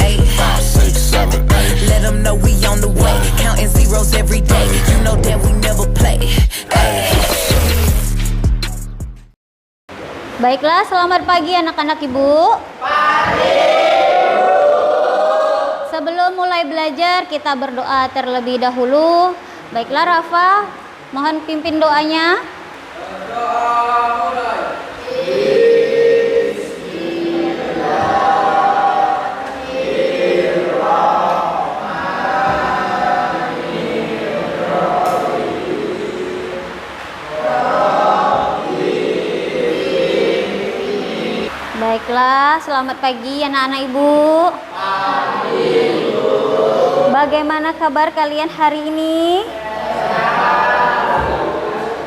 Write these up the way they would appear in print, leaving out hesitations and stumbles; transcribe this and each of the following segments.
8. 5, 6, 7, 8. Let them know we on the way. Counting zeros every day. You know that we never play. Baiklah, selamat pagi anak-anak Ibu. Pagi. Sebelum mulai belajar, kita berdoa terlebih dahulu. Baiklah Rafa, mohon pimpin doanya. Baiklah, selamat pagi anak-anak Ibu. Pagi, Ibu. Bagaimana kabar kalian hari ini?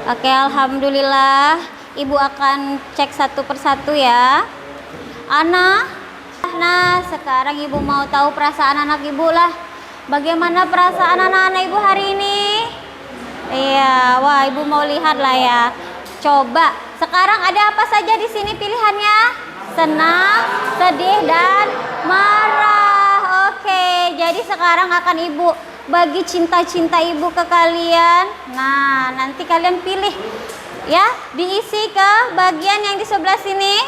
Oke, alhamdulillah. Ibu akan cek satu persatu ya. Ana, nah sekarang Ibu mau tahu perasaan anak Ibu lah. Bagaimana perasaan anak-anak Ibu hari ini? Iya, wah Ibu mau lihat lah ya. Coba, sekarang ada apa saja di sini pilihannya? Senang, sedih, dan marah. Oke, jadi sekarang akan Ibu bagi cinta-cinta Ibu ke kalian. Nah, nanti kalian pilih ya, diisi ke bagian yang di sebelah sini.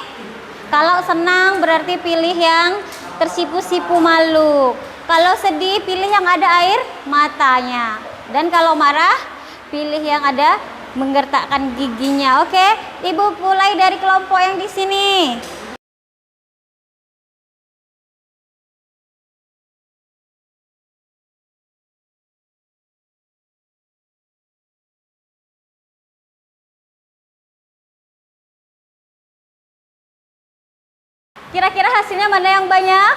Kalau senang berarti pilih yang tersipu-sipu malu. Kalau sedih pilih yang ada air matanya. Dan kalau marah pilih yang ada menggertakkan giginya. Oke, Ibu mulai dari kelompok yang di sini. Kira-kira hasilnya mana yang banyak?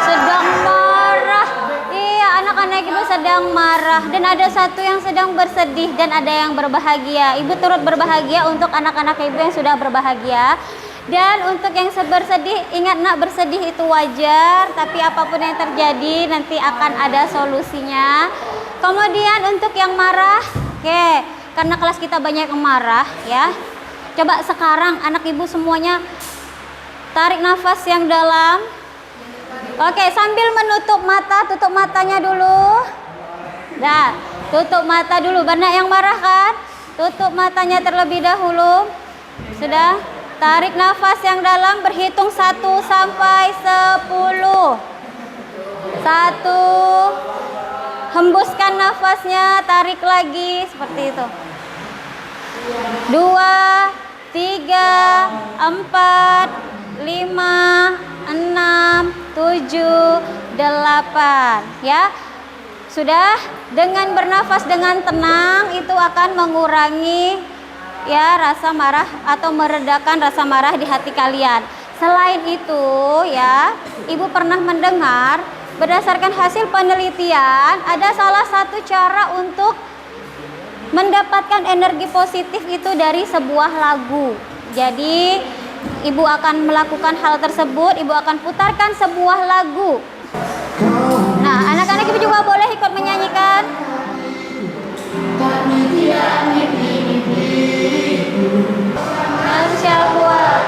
Sedang marah. Iya, anak-anak Ibu sedang marah. Dan ada satu yang sedang bersedih dan ada yang berbahagia. Ibu turut berbahagia untuk anak-anak Ibu yang sudah berbahagia. Dan untuk yang bersedih, ingat nak, bersedih itu wajar. Tapi apapun yang terjadi nanti akan ada solusinya. Kemudian untuk yang marah, oke, karena kelas kita banyak yang marah ya. Coba sekarang anak Ibu semuanya tarik nafas yang dalam. Oke, sambil menutup mata, tutup matanya dulu. Nah, tutup mata dulu. Banyak yang marah kan? Tutup matanya terlebih dahulu. Sudah? Tarik nafas yang dalam, berhitung 1 sampai 10. 1. Hembuskan nafasnya, tarik lagi seperti itu. 2, 3, 4, 5, 6, 7, 8 ya. Sudah? Dengan bernafas dengan tenang itu akan mengurangi ya rasa marah atau meredakan rasa marah di hati kalian. Selain itu ya, Ibu pernah mendengar berdasarkan hasil penelitian ada salah satu cara untuk mendapatkan energi positif itu dari sebuah lagu. Jadi Ibu akan melakukan hal tersebut, Ibu akan putarkan sebuah lagu. Nah, anak-anak Ibu juga boleh ikut menyanyikan. Manusia buat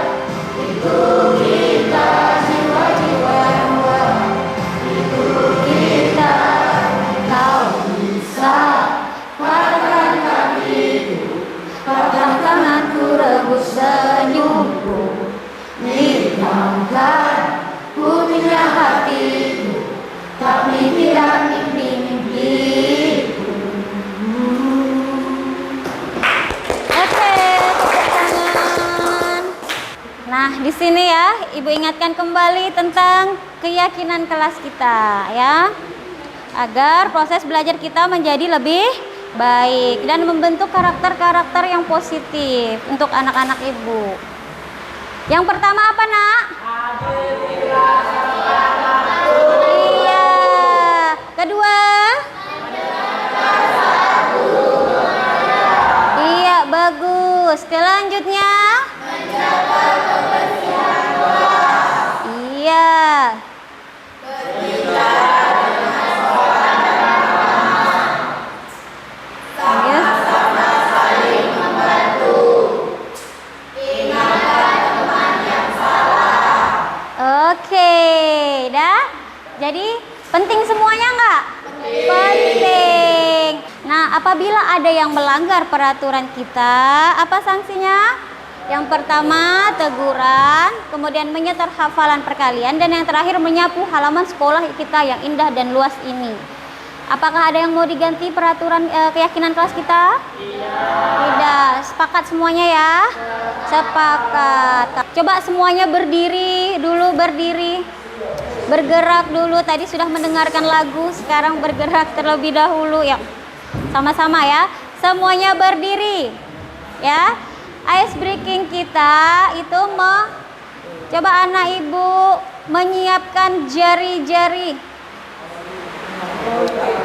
itu kita, jiwa-jiwa yang buat itu kita. Kau bisa patahkan kakiku, patahkan tanganku, rebus senyumku. Nikmatkan putihnya hatiku, tapi tidak mimpi-mimpiku. Oke, tepuk tangan. Nah, di sini ya, Ibu ingatkan kembali tentang keyakinan kelas kita ya, agar proses belajar kita menjadi lebih baik dan membentuk karakter-karakter yang positif untuk anak-anak Ibu. Yang pertama apa nak? Iya. Kedua? Iya, bagus. Selanjutnya? Iya. Oke, Jadi penting semuanya nggak? Penting. Nah, apabila ada yang melanggar peraturan kita, apa sanksinya? Yang pertama teguran, kemudian menyetor hafalan perkalian, dan yang terakhir menyapu halaman sekolah kita yang indah dan luas ini. Apakah ada yang mau diganti peraturan keyakinan kelas kita? Tidak. Sepakat semuanya ya? Sepakat. Coba semuanya berdiri dulu, berdiri. Bergerak dulu. Tadi sudah mendengarkan lagu, sekarang bergerak terlebih dahulu ya. Sama-sama ya. Semuanya berdiri. Ya. Ice breaking kita itu coba anak ibu menyiapkan jari-jari.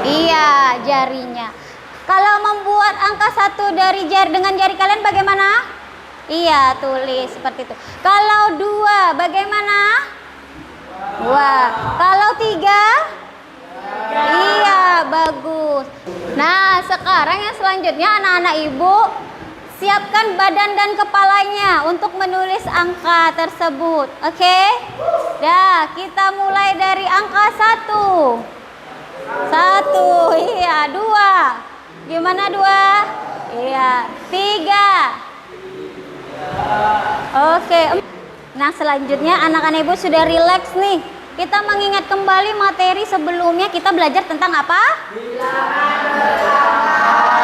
Iya, jarinya. Kalau membuat angka 1 dari dengan jari kalian bagaimana? Iya, tulis seperti itu. Kalau 2 bagaimana? Wah, kalau 3? Iya, bagus. Nah, sekarang yang selanjutnya anak-anak ibu siapkan badan dan kepalanya untuk menulis angka tersebut. Oke? Dah, kita mulai dari angka 1. 1, iya, 2. Gimana 2? Iya, 3. Oke. Nah, selanjutnya anak-anak ibu sudah rileks nih. Kita mengingat kembali materi sebelumnya, kita belajar tentang apa?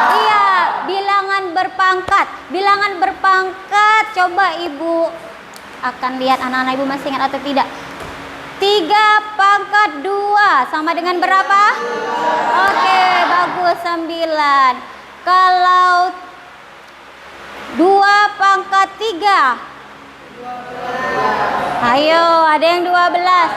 Iya, bilangan berpangkat. Bilangan berpangkat, coba ibu akan lihat anak-anak ibu masih ingat atau tidak. 3 pangkat 2 sama dengan berapa? Oke, bagus, 9. Kalau 2 pangkat 3? Ayo, ada yang 12.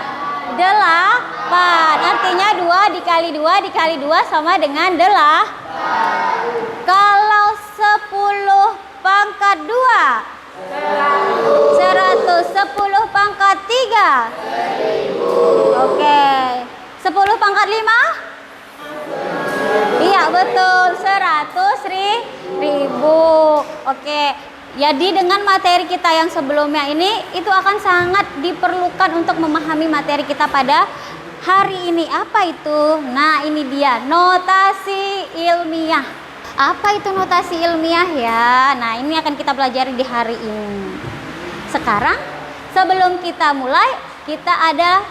8. Artinya 2 dikali 2 dikali 2 sama dengan 8. Kalau 10 pangkat 2? 100. 10 pangkat 3? Oke. 10 pangkat 5? Iya, betul. 100.000. Oke. Jadi dengan materi kita yang sebelumnya ini, itu akan sangat diperlukan untuk memahami materi kita pada hari ini. Apa itu? Nah, ini dia, notasi ilmiah. Apa itu notasi ilmiah ya? Nah, ini akan kita pelajari di hari ini. Sekarang, sebelum kita mulai, kita ada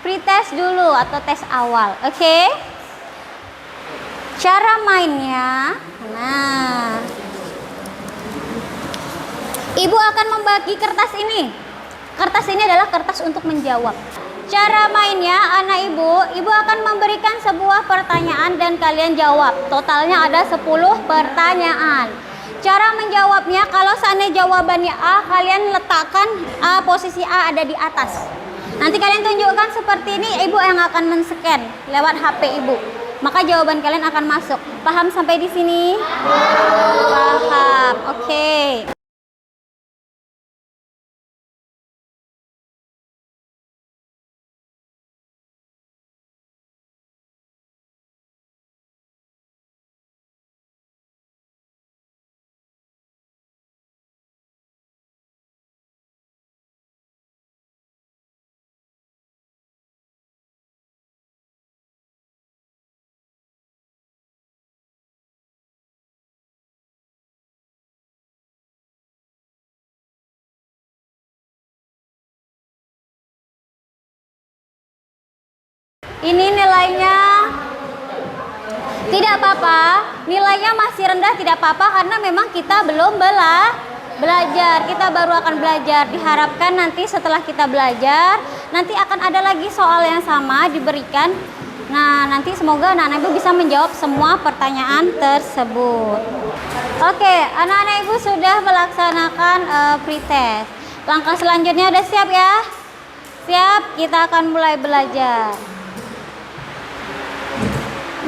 pretest dulu atau tes awal. Oke? Cara mainnya, nah, ibu akan membagi kertas ini. Kertas ini adalah kertas untuk menjawab. Cara mainnya, anak ibu akan memberikan sebuah pertanyaan dan kalian jawab. Totalnya ada 10 pertanyaan. Cara menjawabnya, kalau seandainya jawabannya A, kalian letakkan posisi A ada di atas. Nanti kalian tunjukkan seperti ini, ibu yang akan men-scan lewat HP ibu. Maka jawaban kalian akan masuk. Paham sampai di sini? Paham. Oke. Ini nilainya tidak apa-apa, nilainya masih rendah tidak apa-apa karena memang kita belum belajar. Kita baru akan belajar. Diharapkan nanti setelah kita belajar, nanti akan ada lagi soal yang sama diberikan. Nah, nanti semoga anak-anak ibu bisa menjawab semua pertanyaan tersebut. Oke, anak-anak ibu sudah melaksanakan pretest. Langkah selanjutnya udah siap ya? Siap, kita akan mulai belajar.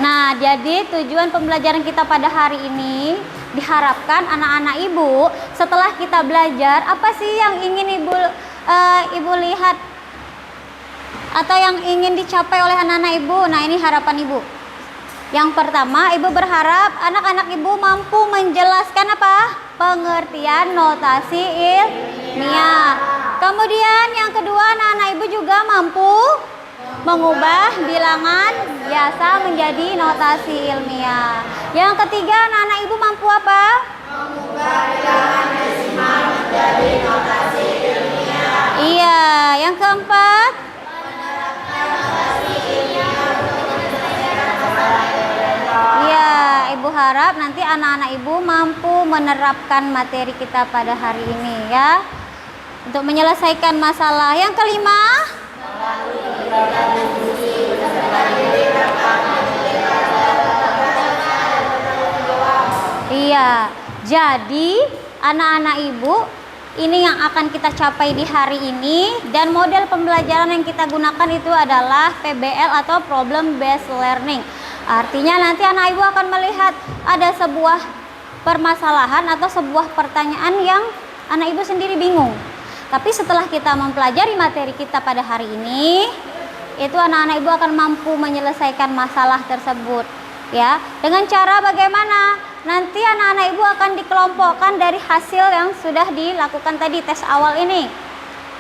Nah, jadi tujuan pembelajaran kita pada hari ini diharapkan anak-anak ibu setelah kita belajar, apa sih yang ingin ibu lihat atau yang ingin dicapai oleh anak-anak ibu? Nah, ini harapan ibu. Yang pertama, ibu berharap anak-anak ibu mampu menjelaskan apa? Pengertian notasi ilmiah. Kemudian yang kedua, anak-anak ibu juga mampu Mengubah bilangan biasa menjadi notasi ilmiah. Yang ketiga, anak-anak ibu mampu apa? Mengubah bilangan desimal menjadi notasi ilmiah. Iya, yang keempat, menerapkan notasi ilmiah untuk menyelesaikan masalah elemental. Iya, ibu harap nanti anak-anak ibu mampu menerapkan materi kita pada hari ini ya. Untuk menyelesaikan masalah. Yang kelima, iya, jadi anak-anak ibu ini yang akan kita capai di hari ini, dan model pembelajaran yang kita gunakan itu adalah PBL atau Problem Based Learning. Artinya nanti anak ibu akan melihat ada sebuah permasalahan atau sebuah pertanyaan yang anak ibu sendiri bingung. Tapi setelah kita mempelajari materi kita pada hari ini, itu anak-anak ibu akan mampu menyelesaikan masalah tersebut ya. Dengan cara bagaimana? Nanti anak-anak ibu akan dikelompokkan dari hasil yang sudah dilakukan tadi tes awal ini.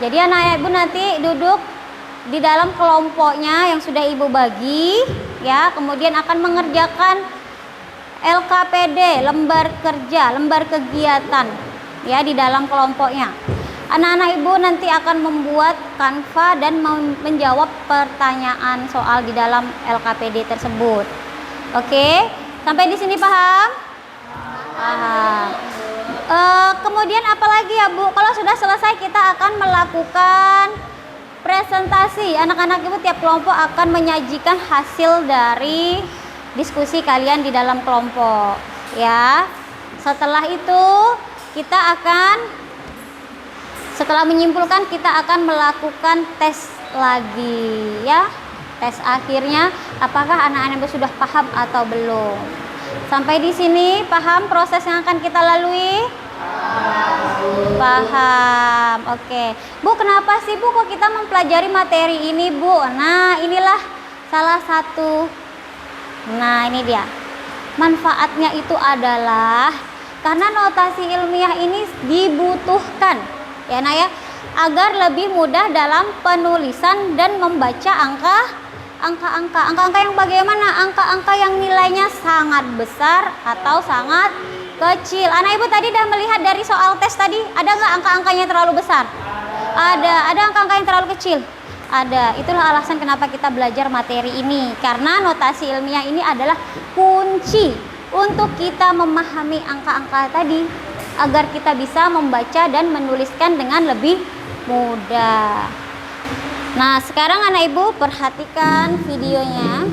Jadi anak-anak ibu nanti duduk di dalam kelompoknya yang sudah ibu bagi ya, kemudian akan mengerjakan LKPD, lembar kerja, lembar kegiatan ya di dalam kelompoknya. Anak-anak ibu nanti akan membuat kanva dan menjawab pertanyaan soal di dalam LKPD tersebut. Oke, sampai di sini paham? Paham. Kemudian apalagi ya Bu? Kalau sudah selesai kita akan melakukan presentasi. Anak-anak ibu tiap kelompok akan menyajikan hasil dari diskusi kalian di dalam kelompok. Ya. Setelah itu setelah menyimpulkan kita akan melakukan tes lagi ya. Tes akhirnya apakah anak-anak ibu sudah paham atau belum. Sampai di sini paham proses yang akan kita lalui? Paham. Oke. Bu, kenapa sih Bu kok kita mempelajari materi ini Bu? Nah, inilah salah satu. Nah, ini dia. Manfaatnya itu adalah karena notasi ilmiah ini dibutuhkan ya nak ya, agar lebih mudah dalam penulisan dan membaca angka-angka yang bagaimana? Angka-angka yang nilainya sangat besar atau sangat kecil. Anak ibu tadi udah melihat dari soal tes tadi, ada nggak angka-angkanya terlalu besar? Ada angka-angka yang terlalu kecil? Ada. Itulah alasan kenapa kita belajar materi ini, karena notasi ilmiah ini adalah kunci untuk kita memahami angka-angka tadi, agar kita bisa membaca dan menuliskan dengan lebih mudah. Nah, sekarang anak ibu perhatikan videonya.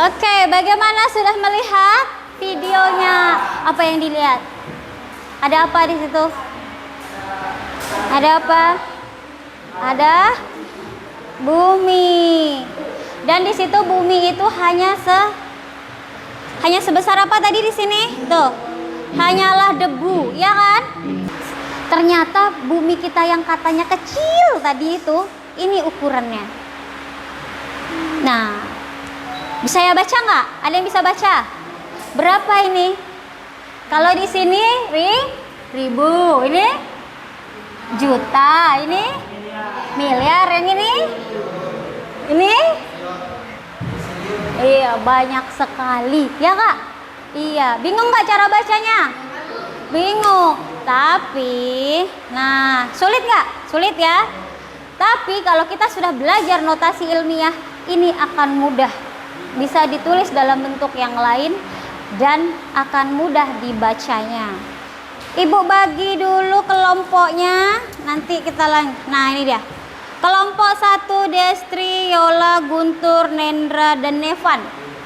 Oke, bagaimana sudah melihat videonya? Apa yang dilihat? Ada apa di situ? Ada apa? Ada bumi. Dan di situ bumi itu hanya sebesar apa tadi di sini? Tuh. Hanyalah debu, ya kan? Ternyata bumi kita yang katanya kecil tadi itu, ini ukurannya. Nah, bisa ya baca nggak? Ada yang bisa baca? Berapa ini? Kalau di sini ribu, ini juta, ini miliar, yang ini iya banyak sekali, ya kak? Iya, bingung nggak cara bacanya? Bingung. Tapi, nah sulit nggak? Sulit ya. Tapi kalau kita sudah belajar notasi ilmiah, ini akan mudah. Bisa ditulis dalam bentuk yang lain dan akan mudah dibacanya. Ibu bagi dulu kelompoknya, nanti kita lanjut. Nah ini dia. Kelompok 1 Destri, Yola, Guntur, Nendra, dan Nevan.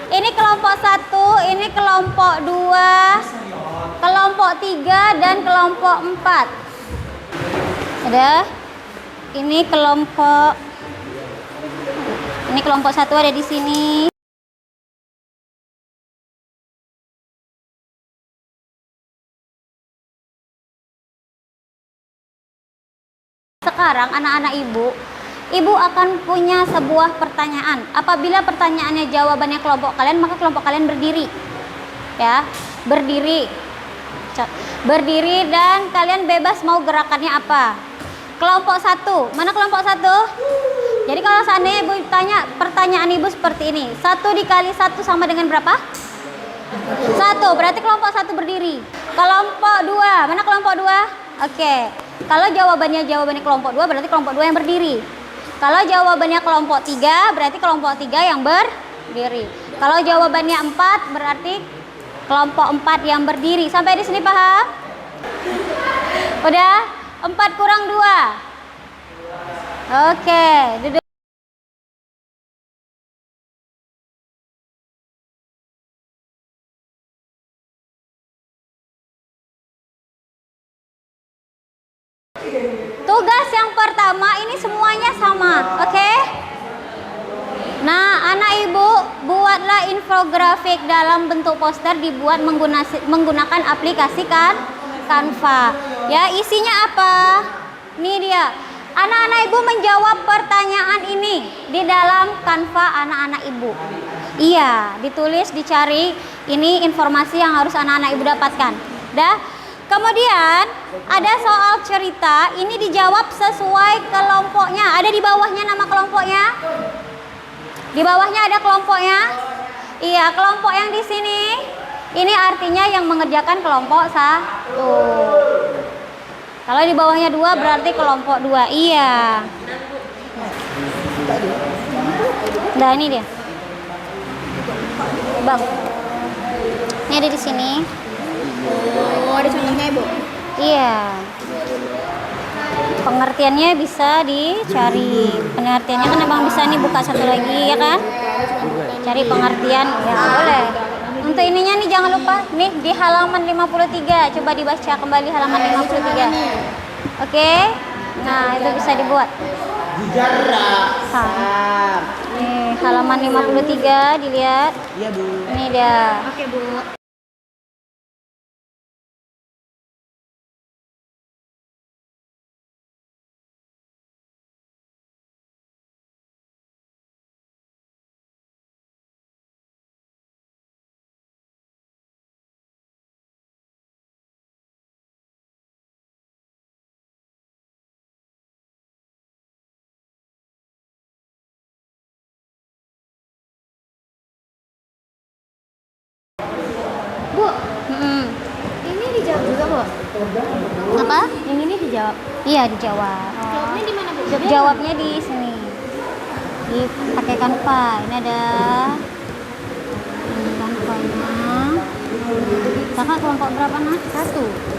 Ini kelompok 1, ini kelompok 2, kelompok 3, dan kelompok 4. Ada. Ini kelompok 1 ada di sini. Sekarang anak-anak ibu akan punya sebuah pertanyaan. Apabila pertanyaannya jawabannya kelompok kalian, maka kelompok kalian berdiri. Ya, berdiri. berdiri dan kalian bebas mau gerakannya apa. Kelompok 1, mana kelompok 1? Jadi kalau seandainya ibu tanya pertanyaan ibu seperti ini, 1 dikali 1 sama dengan berapa? 1, berarti kelompok 1 berdiri. Kelompok 2, mana kelompok 2? Oke, kalau jawabannya kelompok 2 berarti kelompok 2 yang berdiri. Kalau jawabannya kelompok 3 berarti kelompok 3 yang berdiri. Kalau jawabannya 4 berarti kelompok 4 yang berdiri. Sampai di sini paham? Udah? 4 kurang 2. Oke, duduk. Tugas yang pertama ini semuanya sama, oke? Nah, anak ibu buatlah infografik dalam bentuk poster dibuat menggunakan aplikasi Canva. Ya, isinya apa? Ini dia. Anak-anak ibu menjawab pertanyaan ini di dalam Canva anak-anak ibu. Iya, ditulis, dicari. Ini informasi yang harus anak-anak ibu dapatkan. Dah. Kemudian ada soal cerita, ini dijawab sesuai kelompoknya. Ada di bawahnya nama kelompoknya? Di bawahnya ada kelompoknya? Iya, kelompok yang di sini ini artinya yang mengerjakan kelompok 1. Kalau di bawahnya 2 berarti kelompok 2. Iya. Nah, ini dia. Bang. Ini ada di sini. Oh, ada contohnya ibu? Iya. Pengertiannya bisa dicari. Pengertiannya kan abang bisa nih buka satu lagi ya kan? Cari pengertian ya boleh. Untuk ininya nih jangan lupa nih di halaman 53. Coba dibaca kembali halaman 53. Oke. Nah, itu bisa dibuat. Nih halaman 53 dilihat. Iya, Bu. Ini dia. Oke, Bu. Bu, Ini dijawab juga, Bu? apa? Yang ini dijawab. Iya dijawab. Jawabnya di mana, Bu? Jawabnya di sini. Pakai Canva. Ini ada Canva-nya. Kakak kelompok berapa nak? 1.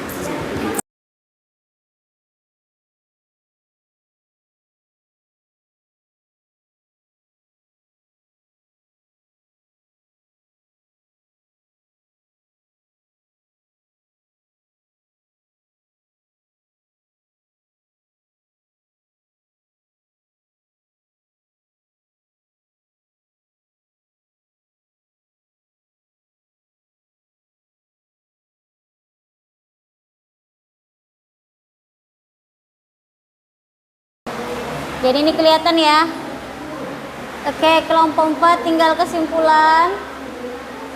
Jadi ini kelihatan ya. Oke, kelompok 4 tinggal kesimpulan.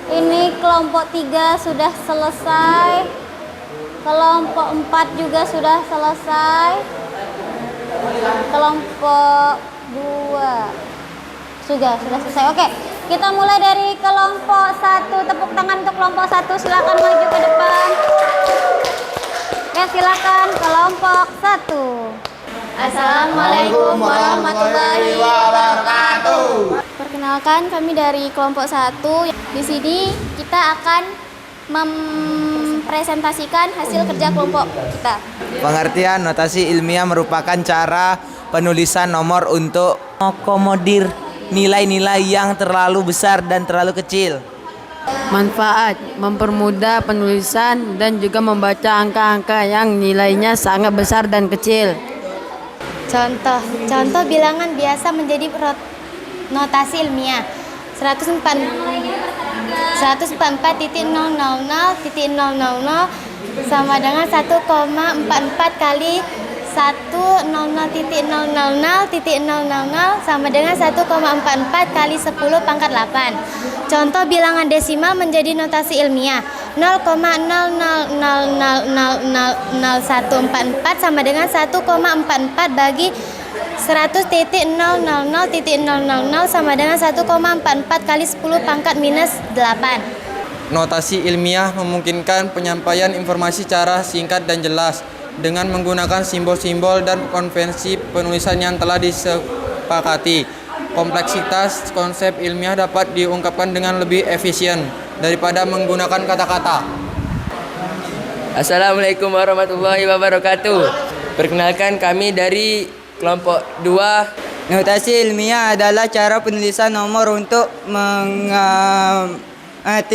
Ini kelompok 3 sudah selesai. Kelompok 4 juga sudah selesai. Kelompok 2 sudah selesai. Oke, kita mulai dari kelompok 1. Tepuk tangan untuk kelompok 1. Silakan maju ke depan. Ya, silakan kelompok 1. Assalamualaikum warahmatullahi wabarakatuh. Perkenalkan, kami dari kelompok 1. Di sini kita akan mempresentasikan hasil kerja kelompok kita. Pengertian notasi ilmiah merupakan cara penulisan nomor untuk mengakomodir nilai-nilai yang terlalu besar dan terlalu kecil. Manfaat mempermudah penulisan dan juga membaca angka-angka yang nilainya sangat besar dan kecil. Contoh bilangan biasa menjadi notasi ilmiah. 144.000.000 sama dengan 1,44 kali 100.000.000 sama dengan 1,44 kali 10 pangkat 8. Contoh bilangan desimal menjadi notasi ilmiah. 0,0000000144 sama dengan 1,44 bagi 100.000.000 sama dengan 1,44 kali 10 pangkat minus 8. Notasi ilmiah memungkinkan penyampaian informasi secara singkat dan jelas dengan menggunakan simbol-simbol dan konvensi penulisan yang telah disepakati. Kompleksitas konsep ilmiah dapat diungkapkan dengan lebih efisien daripada menggunakan kata-kata. Assalamualaikum warahmatullahi wabarakatuh. Perkenalkan, kami dari kelompok 2. Notasi ilmiah adalah cara penulisan nomor untuk mengamati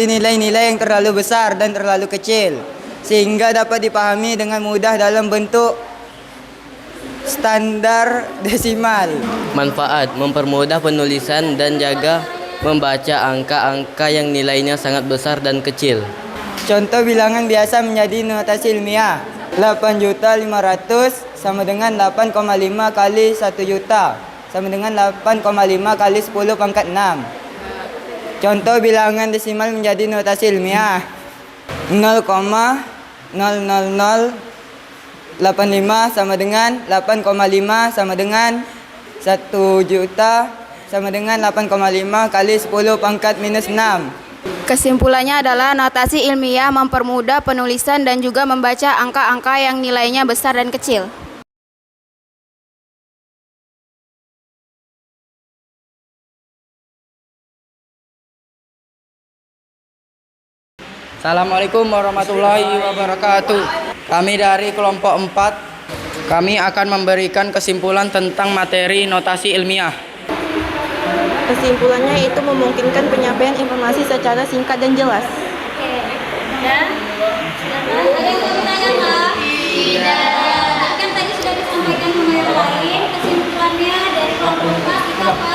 nilai-nilai yang terlalu besar dan terlalu kecil, sehingga dapat dipahami dengan mudah dalam bentuk standar desimal. Manfaat: mempermudah penulisan dan jaga membaca angka-angka yang nilainya sangat besar dan kecil. Contoh bilangan biasa menjadi notasi ilmiah. 8.500.000 sama dengan 8,5 kali 1 juta sama dengan 8,5 kali 10 pangkat 6. Contoh bilangan desimal menjadi notasi ilmiah. 0,00085 sama dengan 8,5 sama dengan 1 juta sama dengan 8,5 kali 10 pangkat minus 6. Kesimpulannya adalah notasi ilmiah mempermudah penulisan dan juga membaca angka-angka yang nilainya besar dan kecil. Assalamualaikum warahmatullahi wabarakatuh. Kami dari kelompok 4. Kami akan memberikan kesimpulan tentang materi notasi ilmiah. Kesimpulannya itu memungkinkan penyampaian informasi secara singkat dan jelas. Dan ada yang mau bertanya nggak? Tidak. Kan tadi sudah disampaikan sama yang lain. Kesimpulannya dari kelompok 4 itu apa?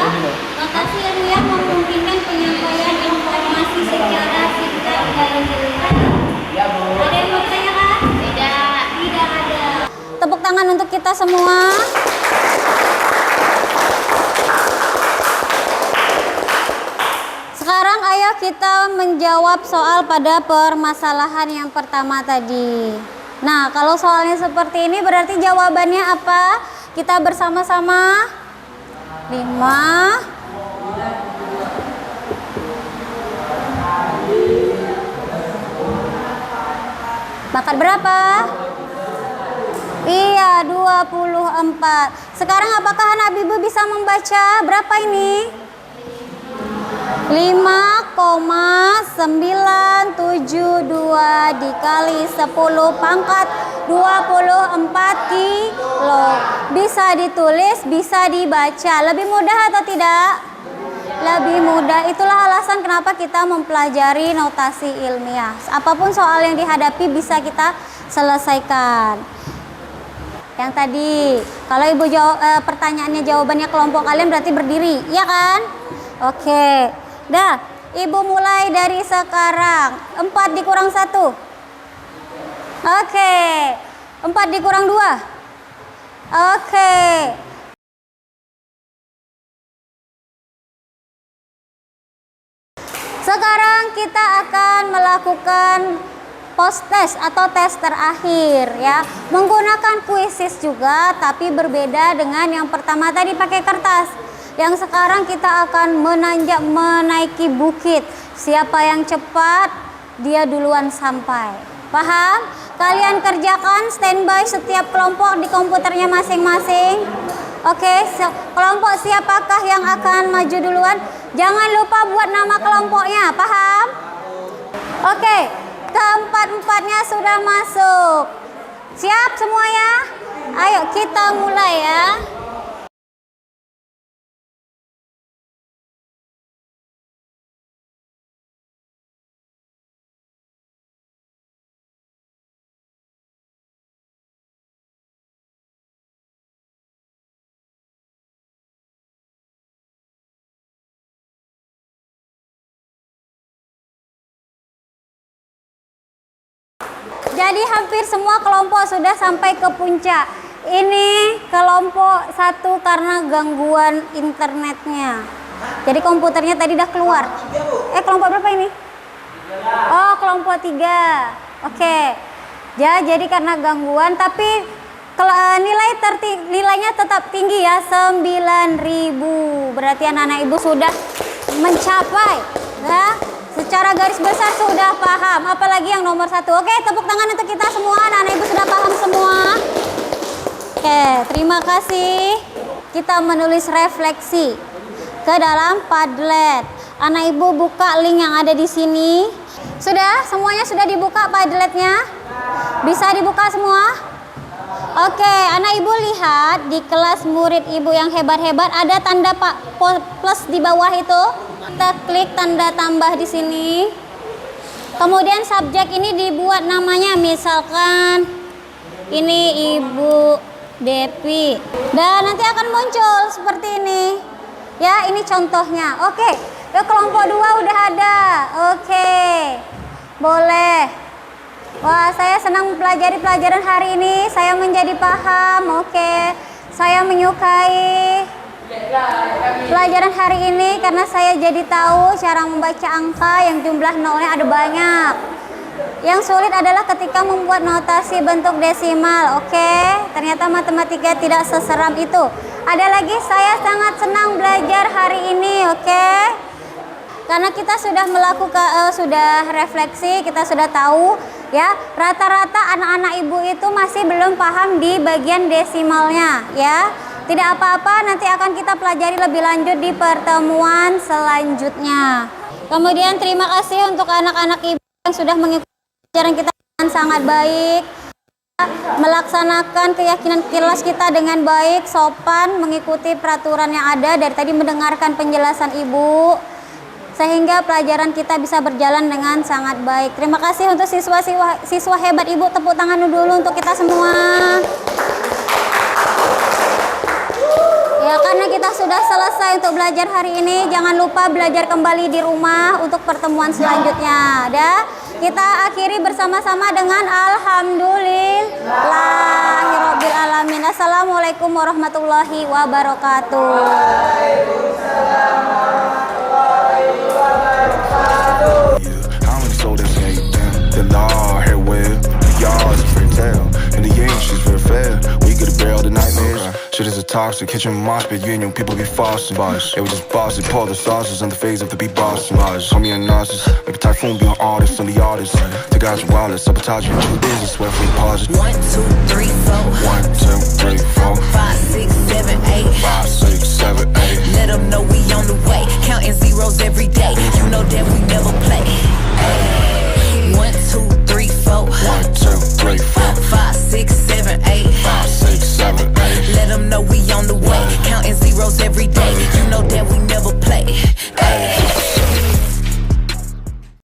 Notasi ilmiah memungkinkan penyampaian informasi secara singkat dan jelas. Ada yang mau bertanya nggak? Tidak. Tidak ada. Tepuk tangan untuk kita semua. Sekarang ayo kita menjawab soal pada permasalahan yang pertama tadi. Nah, kalau soalnya seperti ini berarti jawabannya apa? Kita bersama-sama. 5. Bakat berapa? Iya, 24. Sekarang apakah anak ibu bisa membaca berapa ini? 5,972 dikali 10 pangkat 24 kilo. Bisa ditulis, bisa dibaca. Lebih mudah atau tidak? Lebih mudah. Itulah alasan kenapa kita mempelajari notasi ilmiah. Apapun soal yang dihadapi bisa kita selesaikan. Yang tadi, kalau ibu pertanyaannya jawabannya kelompok kalian berarti berdiri, iya kan? Oke. Dah, ibu mulai dari sekarang. 4 dikurang 1. Oke. 4 dikurang 2. Oke. Sekarang kita akan melakukan post test atau tes terakhir ya. Menggunakan kuisis juga tapi berbeda dengan yang pertama tadi pakai kertas. Yang sekarang kita akan menaiki bukit. Siapa yang cepat, dia duluan sampai. Paham? Kalian kerjakan standby setiap kelompok di komputernya masing-masing. Oke, kelompok siapakah yang akan maju duluan? Jangan lupa buat nama kelompoknya, paham? Oke, keempat-empatnya sudah masuk. Siap semuanya? Ayo kita mulai ya. Jadi hampir semua kelompok sudah sampai ke puncak. Ini kelompok 1 karena gangguan internetnya. Jadi komputernya tadi udah keluar. Kelompok berapa ini? Oh, kelompok 3. Oke. Ya, jadi karena gangguan tapi nilainya tetap tinggi ya, 9.000. Berarti anak-anak ibu sudah mencapai ya. Secara garis besar sudah paham, apalagi yang nomor 1. Oke, tepuk tangan untuk kita semua. Anak-anak ibu sudah paham semua. Oke, terima kasih. Kita menulis refleksi ke dalam Padlet. Anak ibu buka link yang ada di sini. Sudah? Semuanya sudah dibuka Padletnya? Bisa dibuka semua? Oke, anak ibu lihat di kelas murid ibu yang hebat-hebat ada tanda plus di bawah itu. Kita klik tanda tambah di sini. Kemudian subjek ini dibuat namanya, misalkan ini Ibu Depi. Dan nanti akan muncul seperti ini. Ya, ini contohnya. Oke, kelompok 2 udah ada. Oke, boleh. Wah, saya senang mempelajari pelajaran hari ini. Saya menjadi paham. Oke, saya menyukai pelajaran hari ini karena saya jadi tahu cara membaca angka yang jumlah nolnya ada banyak. Yang sulit adalah ketika membuat notasi bentuk desimal. Oke, ternyata matematika tidak seseram itu. Ada lagi, saya sangat senang belajar hari ini. Oke, karena kita sudah sudah refleksi, kita sudah tahu ya, rata-rata anak-anak ibu itu masih belum paham di bagian desimalnya ya. Tidak apa-apa, nanti akan kita pelajari lebih lanjut di pertemuan selanjutnya. Kemudian terima kasih untuk anak-anak ibu yang sudah mengikuti pelajaran kita dengan sangat baik, melaksanakan keyakinan kelas kita dengan baik, sopan, mengikuti peraturan yang ada, dari tadi mendengarkan penjelasan ibu, sehingga pelajaran kita bisa berjalan dengan sangat baik. Terima kasih untuk siswa hebat ibu. Tepuk tangan dulu untuk kita semua. Ya, karena kita sudah selesai untuk belajar hari ini, jangan lupa belajar kembali di rumah untuk pertemuan selanjutnya. Kita akhiri bersama-sama dengan alhamdulillahirabbil alamin. Assalamualaikum warahmatullahi wabarakatuh. Shit is a toxic kitchen mosh pit, you and your people be falsing. It was just bossy, pour the sauces on the face of the beat bossing. Call me a narcissist, make a typhoon be an artist, and the artist. Take out your wallet, sabotage your business, swear free pauses. 1, 2, 3, 4